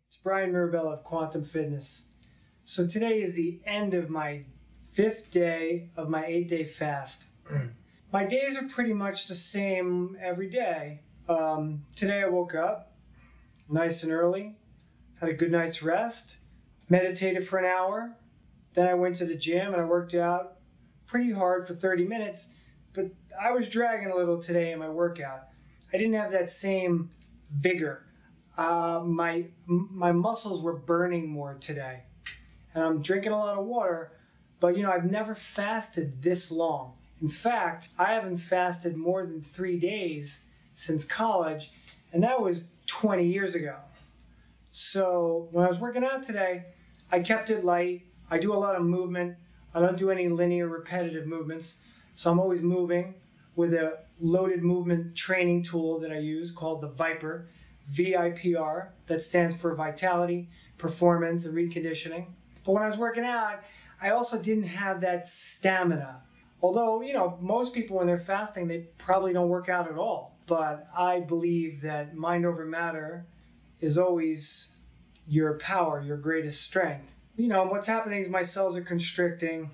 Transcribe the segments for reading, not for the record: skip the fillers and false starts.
It's Bryan Mirabella of Quantum Fitness. So today is the end of my 5th day of my 8-day fast. My days are pretty much the same every day. Today I woke up nice and early, had a good night's rest, meditated for an hour, then I went to the gym and I worked out pretty hard for 30 minutes, but I was dragging a little today in my workout. I didn't have that same vigor. My muscles were burning more today, and I'm drinking a lot of water, but I've never fasted this long. In fact, I haven't fasted more than 3 days since college, and that was 20 years ago. So when I was working out today, I kept it light. I do a lot of movement. I don't do any linear repetitive movements, so I'm always moving with a loaded movement training tool that I use called the Viper, VIPR, that stands for Vitality, Performance, and Reconditioning. But when I was working out, I also didn't have that stamina. Although, most people when they're fasting, they probably don't work out at all. But I believe that mind over matter is always your power, your greatest strength. What's happening is my cells are constricting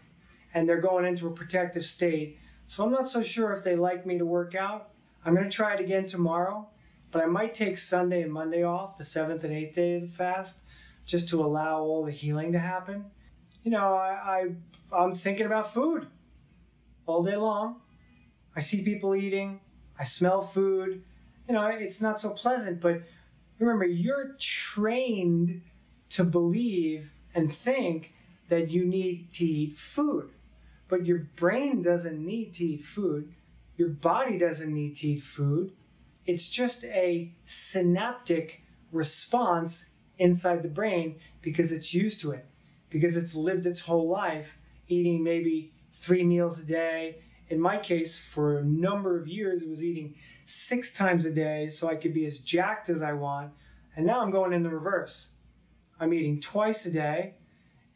and they're going into a protective state. So I'm not so sure if they like me to work out. I'm going to try it again tomorrow, but I might take Sunday and Monday off, the 7th and 8th day of the fast, just to allow all the healing to happen. I'm thinking about food all day long. I see people eating. I smell food. It's not so pleasant, but remember, you're trained to believe and think that you need to eat food. But your brain doesn't need to eat food. Your body doesn't need to eat food. It's just a synaptic response inside the brain because it's used to it, because it's lived its whole life eating maybe 3 meals a day. In my case, for a number of years, it was eating 6 times a day so I could be as jacked as I want. And now I'm going in the reverse. I'm eating twice a day,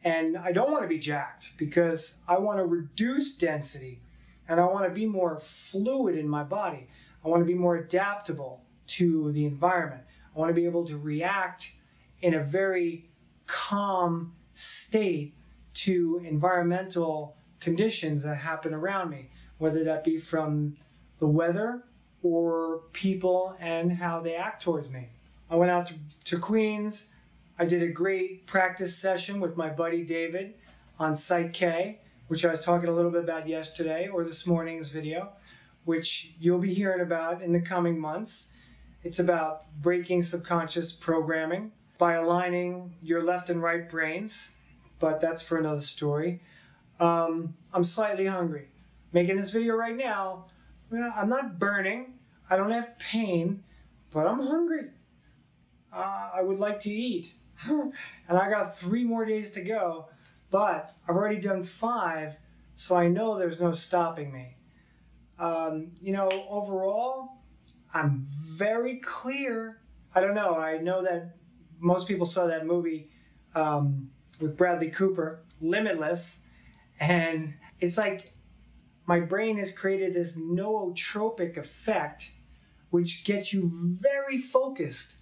and I don't want to be jacked because I want to reduce density and I want to be more fluid in my body. I want to be more adaptable to the environment. I want to be able to react in a very calm state to environmental conditions that happen around me, whether that be from the weather or people and how they act towards me. I went out to Queens. I did a great practice session with my buddy David on Site K, which I was talking a little bit about yesterday or this morning's video, which you'll be hearing about in the coming months. It's about breaking subconscious programming by aligning your left and right brains, but that's for another story. I'm slightly hungry. Making this video right now, I'm not burning, I don't have pain, but I'm hungry. I would like to eat. And I got 3 more days to go, but I've already done 5, so I know there's no stopping me. Overall, I'm very clear. I don't know. I know that most people saw that movie with Bradley Cooper, Limitless, and it's like my brain has created this nootropic effect, which gets you very focused.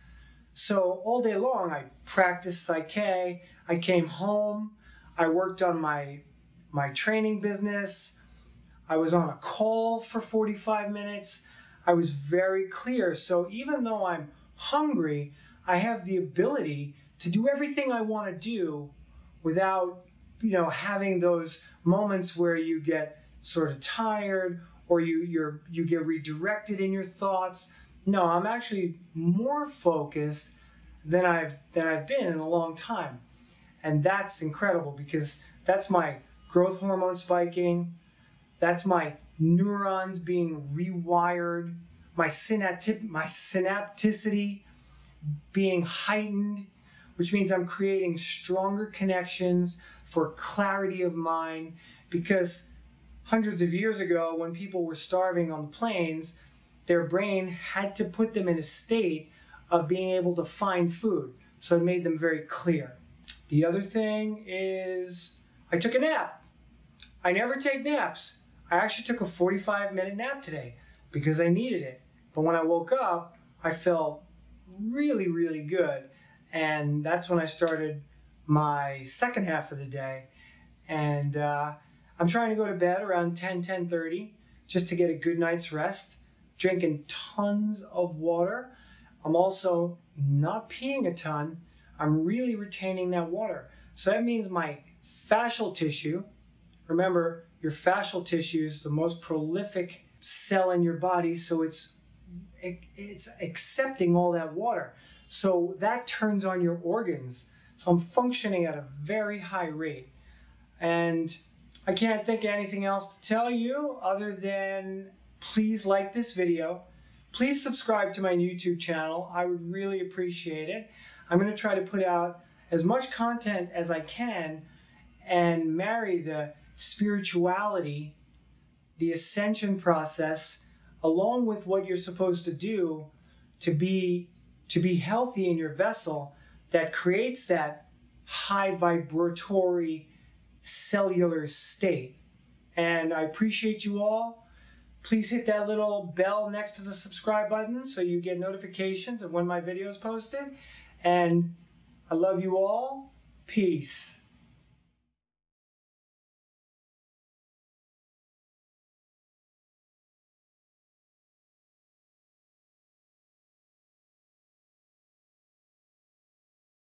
So all day long, I practiced Psyche. I came home. I worked on my training business. I was on a call for 45 minutes. I was very clear. So even though I'm hungry, I have the ability to do everything I want to do without, having those moments where you get sort of tired or you get redirected in your thoughts. No, I'm actually more focused than I've been in a long time. And that's incredible because that's my growth hormone spiking, that's my neurons being rewired, my synapticity being heightened, which means I'm creating stronger connections for clarity of mind, because hundreds of years ago when people were starving on the plains, their brain had to put them in a state of being able to find food. So it made them very clear. The other thing is I took a nap. I never take naps. I actually took a 45-minute nap today because I needed it. But when I woke up, I felt really, really good. And that's when I started my second half of the day. And I'm trying to go to bed around 10:30 just to get a good night's rest, drinking tons of water. I'm also not peeing a ton. I'm really retaining that water. So that means my fascial tissue, remember, your fascial tissue is the most prolific cell in your body, so it's accepting all that water. So that turns on your organs. So I'm functioning at a very high rate. And I can't think of anything else to tell you other than please like this video. Please subscribe to my YouTube channel. I would really appreciate it. I'm going to try to put out as much content as I can and marry the spirituality, the ascension process, along with what you're supposed to do to be healthy in your vessel that creates that high vibratory cellular state. And I appreciate you all. Please hit that little bell next to the subscribe button so you get notifications of when my video is posted. And I love you all. Peace.